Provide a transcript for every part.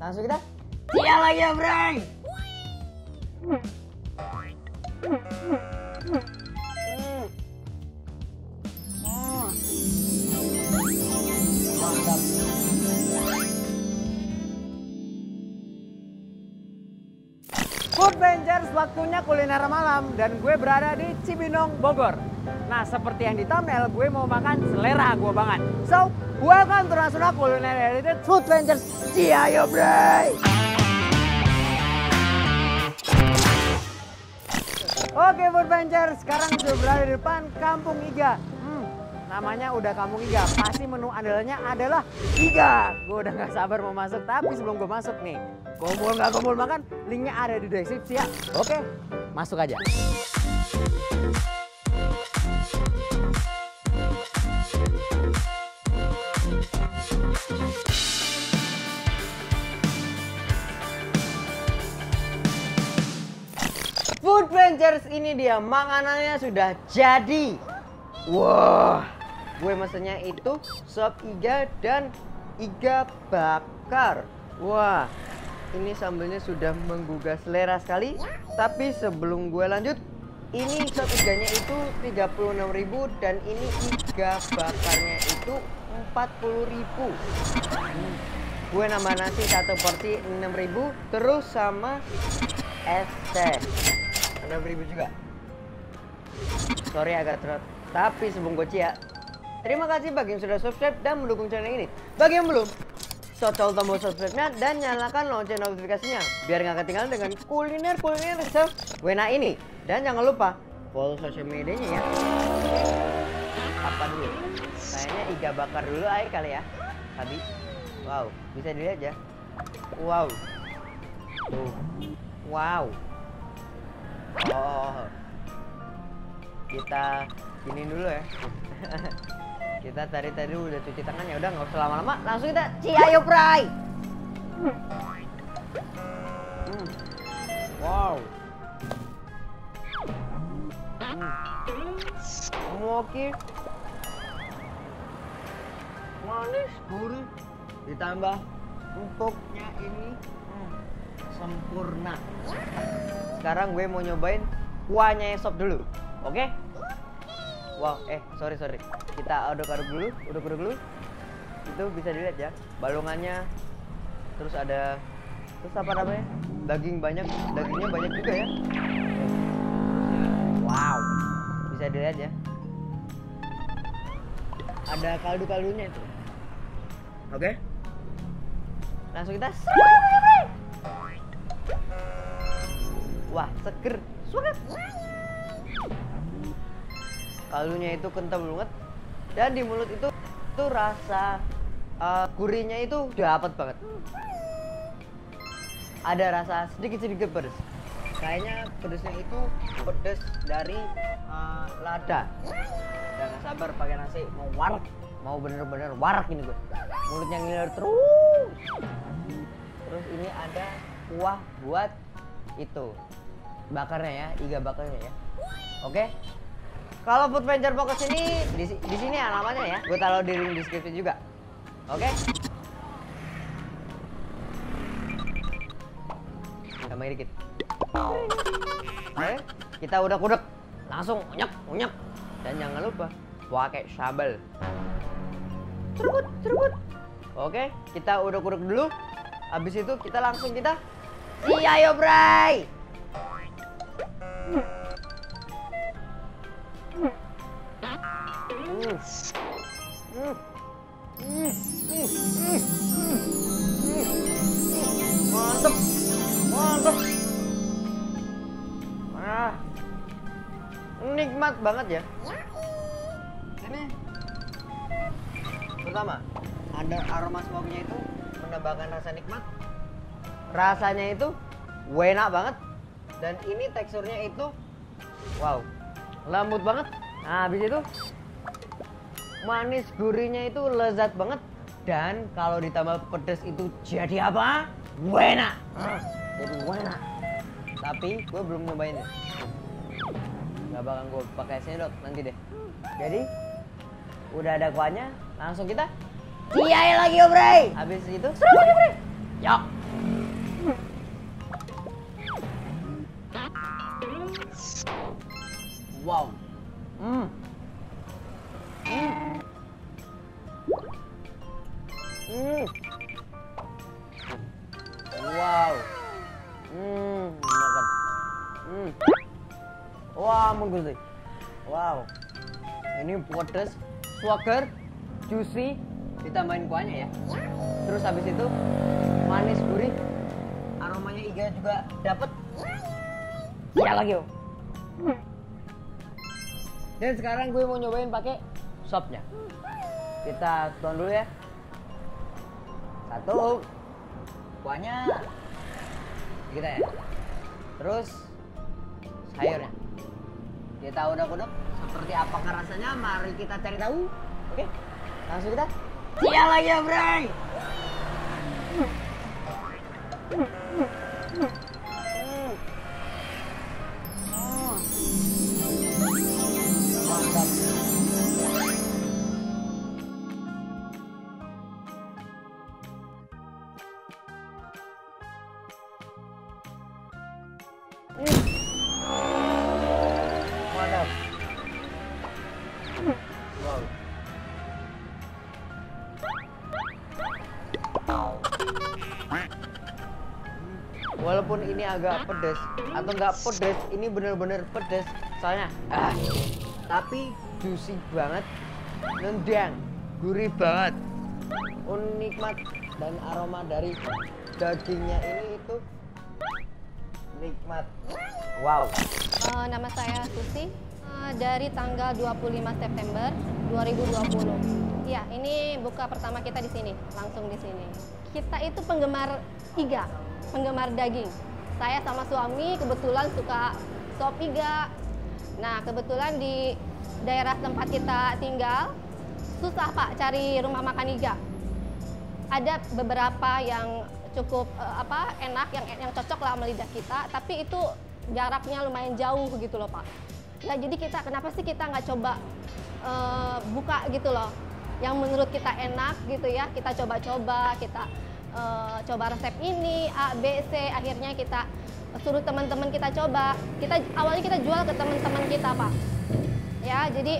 Langsung kita cia lagi ya, Bray. Mantap. Food Rangers, waktunya kuliner malam dan gue berada di Cibinong, Bogor. Nah, seperti yang di thumbnail, gue mau makan selera gue banget. So, welcome to National Culiner Heritage Food Rangers. Ayo, Bray! Oke, Food Rangers, sekarang sudah berada di depan Kampung Iga. Namanya udah Kampung Iga, pasti menu andalannya adalah iga. Gue udah gak sabar mau masuk, tapi sebelum gue masuk nih, kumpul nggak kumpul makan, linknya ada di deskripsi ya. Oke, masuk aja. Food Rangers, ini dia makanannya sudah jadi. Wah, gue mesennya itu sop iga dan iga bakar. Wah, ini sambelnya sudah menggugah selera sekali. Tapi sebelum gue lanjut, ini sop iganya itu 36.000 dan ini iga bakarnya itu 40.000. Gue nambah nasi satu porsi 6.000, terus sama es teh 6.000 juga. Sorry agak telat. Tapi sebelum gue cia, terima kasih bagi yang sudah subscribe dan mendukung channel ini. Bagi yang belum, tombol tombol subscribe-nya dan nyalakan lonceng notifikasinya biar nggak ketinggalan dengan kuliner-kuliner wena ini. Dan jangan lupa follow sosial medianya ya. Apa dulu? Kayaknya iga bakar dulu air kali ya. Tadi. Wow, bisa dilihat ya. Wow. Tuh. Wow. Oh. Kita ini dulu ya. Kita tadi udah cuci tangan, ya udah nggak usah lama-lama, langsung kita ciayo fry. Wow. Oke. Manis, gurih, ditambah empuknya ini sempurna. Sekarang gue mau nyobain kuahnya sop dulu, oke? Wow, sorry. Kita aduk-aduk dulu. Itu bisa dilihat ya, balongannya. Terus apa namanya? Dagingnya banyak juga ya. Wow, bisa dilihat ya. Ada kaldu-kaldunya itu. Oke. Langsung kita. Wah, seger. Suket. Kaldunya itu kental banget dan di mulut itu rasa gurihnya itu dapat banget. Ada rasa sedikit pedas. Kayaknya pedasnya itu pedas dari lada. Dan gak sabar pakai nasi mau warak, mau bener-bener warak ini gue. Mulutnya ngiler terus. Terus ini ada kuah buat itu bakarnya ya, iga bakarnya ya. Oke. Kalau Food Ranger Fokus ini di sini alamatnya ya, gue taruh di link deskripsi juga. Oke? Tambah dikit. Oke, kita udah kudek, langsung unyak. Dan jangan lupa pakai sambal. Cerut. Oke, kita udah kudek dulu. Habis itu kita langsung ayo Bray. Mantap. Nikmat banget ya. Ini pertama ada aroma smoke-nya itu menambahkan rasa nikmat. Rasanya itu enak banget. Dan ini teksturnya itu wow, lembut banget. Nah, habis itu manis gurihnya itu lezat banget. Dan kalau ditambah pedas itu jadi apa? Enak. Jadi enak. Tapi gue belum nyobain deh. Gak bakal gue pakai sendok nanti deh. Jadi udah ada kuahnya, langsung kita ciai lagi Bray. Habis itu seru lagi Bray. Yuk. ampun Gusti. Wow. Ini pedes, swagger, juicy, ditambahin kuahnya ya. Terus habis itu manis gurih, aromanya iga juga dapet. Ya lagi Om. Dan sekarang gue mau nyobain pakai sopnya. Kita tuang dulu ya. Satu, kuahnya kita ya. Terus sayurnya. Kita udah-udah seperti apakah rasanya? Mari kita cari tahu. Oke, langsung kita. Iya lagi ya, Bray. Mantap. Mantap. Wow. Walaupun ini agak pedas atau nggak pedas, ini bener-bener pedas soalnya. Tapi juicy banget, nendang, gurih banget, nikmat dan aroma dari dagingnya ini itu nikmat. Wow. Nama saya Susi, dari tanggal 25 September 2020. Ya, ini buka pertama kita di sini, langsung di sini. Kita itu penggemar iga, penggemar daging. Saya sama suami kebetulan suka sop iga. Nah, kebetulan di daerah tempat kita tinggal susah Pak cari rumah makan iga. Ada beberapa yang cukup enak, yang cocok lah sama lidah kita, tapi itu jaraknya lumayan jauh gitu loh Pak. Ya jadi kenapa sih kita nggak coba buka gitu loh, yang menurut kita enak gitu ya, kita coba-coba, kita coba resep ini A, B, C, akhirnya kita suruh teman-teman kita coba. Awalnya kita jual ke teman-teman kita Pak. Ya jadi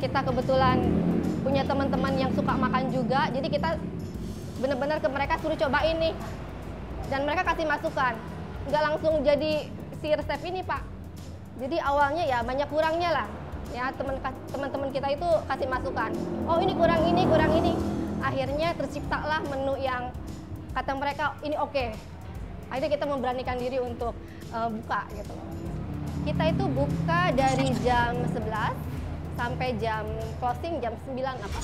kita kebetulan punya teman-teman yang suka makan juga, jadi kita benar-benar ke mereka suruh cobain nih, dan mereka kasih masukan, nggak langsung jadi si resep ini Pak. Jadi awalnya ya banyak kurangnya lah ya, teman-teman kita itu kasih masukan, oh ini kurang ini, kurang ini, akhirnya terciptalah menu yang kata mereka ini oke. Akhirnya kita memberanikan diri untuk buka gitu. Kita itu buka dari jam 11 sampai jam closing jam 9 apa.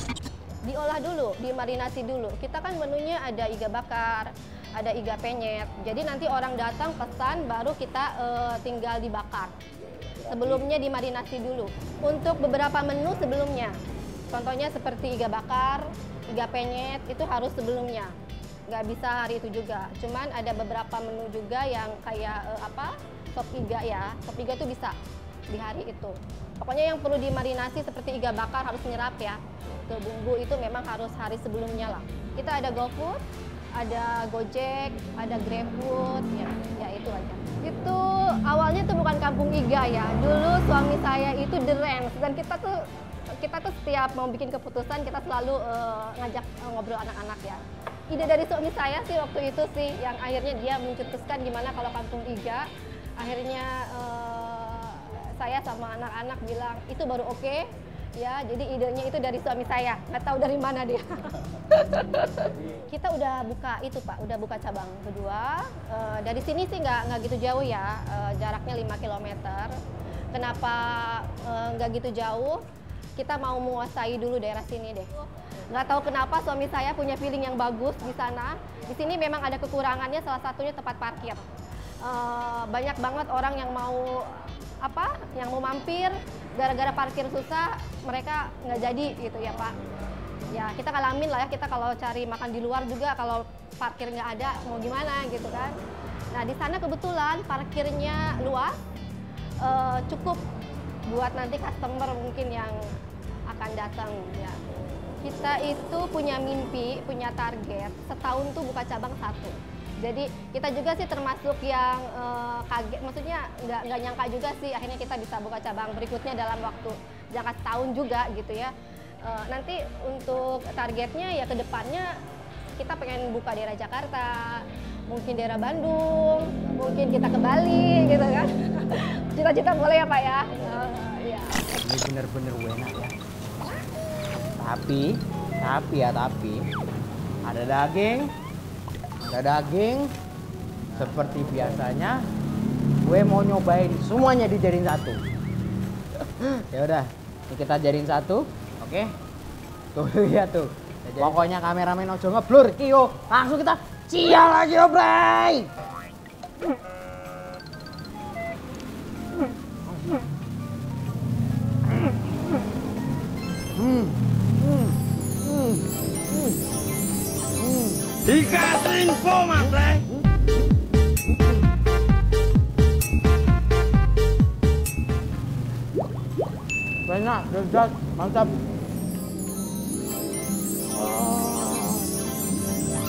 Diolah dulu, dimarinasi dulu. Kita kan menunya ada iga bakar, ada iga penyet. Jadi nanti orang datang pesan baru kita tinggal dibakar. Sebelumnya dimarinasi dulu. Untuk beberapa menu sebelumnya. Contohnya seperti iga bakar, iga penyet itu harus sebelumnya. Nggak bisa hari itu juga. Cuman ada beberapa menu juga yang kayak sop iga ya. Sop iga itu bisa di hari itu. Pokoknya yang perlu dimarinasi seperti iga bakar harus nyerap ya. Ke bumbu itu memang harus hari sebelumnya lah. Kita ada GoFood, ada Gojek, ada GrabFood, ya itu aja. Itu awalnya tuh bukan kampung iga ya. Dulu suami saya itu The Ranch, dan kita tuh setiap mau bikin keputusan kita selalu ngajak ngobrol anak-anak ya. Ide dari suami saya sih waktu itu sih yang akhirnya dia mencetuskan gimana kalau kampung iga. Akhirnya saya sama anak-anak bilang itu baru oke. Ya, jadi idenya itu dari suami saya, nggak tahu dari mana dia. Kita udah buka itu Pak, udah buka cabang kedua. Dari sini sih nggak gitu jauh ya, jaraknya 5 km. Kenapa nggak gitu jauh? Kita mau menguasai dulu daerah sini deh. Nggak tahu kenapa suami saya punya feeling yang bagus di sana. Di sini memang ada kekurangannya, salah satunya tempat parkir. Banyak banget orang yang mau mampir, gara-gara parkir susah, mereka nggak jadi gitu ya Pak. Ya kita ngalamin lah ya, kita kalau cari makan di luar juga kalau parkir nggak ada mau gimana gitu kan. Nah di sana kebetulan parkirnya luas, cukup buat nanti customer mungkin yang akan datang ya. Kita itu punya mimpi, punya target, setahun tuh buka cabang 1. Jadi kita juga sih termasuk yang kaget, maksudnya nggak nyangka juga sih akhirnya kita bisa buka cabang berikutnya dalam waktu jangka setahun juga gitu ya. Nanti untuk targetnya ya ke depannya kita pengen buka daerah Jakarta, mungkin daerah Bandung, mungkin kita ke Bali gitu kan. Cita-cita boleh ya Pak ya? Iya. Ini bener-bener enak ya. Tapi ada daging. Seperti biasanya, gue mau nyobain semuanya dijadiin satu. Ya udah, kita jadiin satu, oke? Tuh lihat tuh. Pokoknya kameramen ojo ngeblur, Kio. Langsung kita cial lagi, yo, Bray. Dikasih info, Mas, Bray. Enak, lezat, mantap.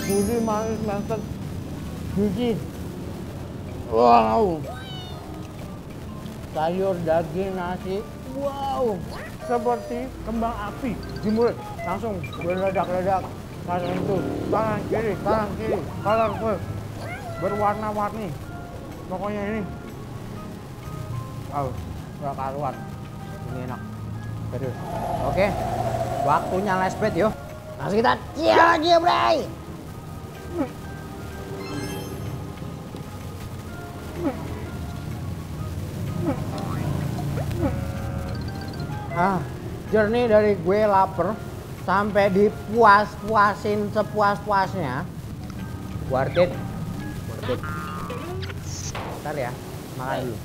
Gurih, manis, mantap. Gizi. Wow. Sayur, daging, nasi. Wow. Seperti kembang api di mulut. Langsung berledak-ledak. Langsung itu. Kanan, kiri. Colorful. Berwarna-warni. Pokoknya ini. Wow, gak karuan. Ini enak. Serius. Oke. Waktunya les bet yuk. Langsung kita cial lagi ya, Bray. Journey dari gue lapar sampai dipuas-puasin sepuas-puasnya. Worth it. Bentar ya, makan dulu.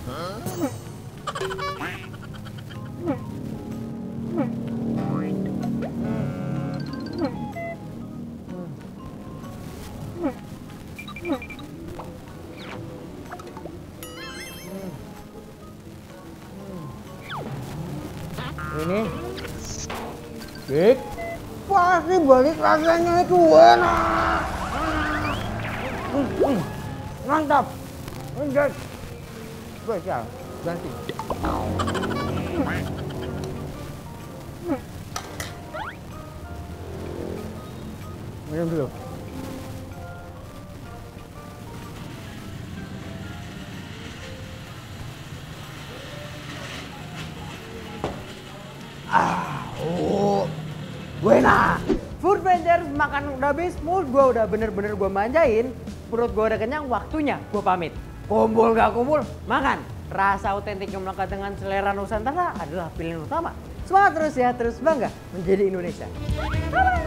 Ini pasti balik rasanya itu enak. Mantap. Enggak. Spesial. Ganti. Minum dulu. Buena. Food Rangers makan udah habis, mood gue udah bener-bener gue manjain, perut gue udah kenyang, waktunya gue pamit. Kumpul gak kumpul, makan. Rasa otentik yang melekat dengan selera Nusantara adalah pilihan utama. Semangat terus ya, terus bangga menjadi Indonesia. Bye-bye.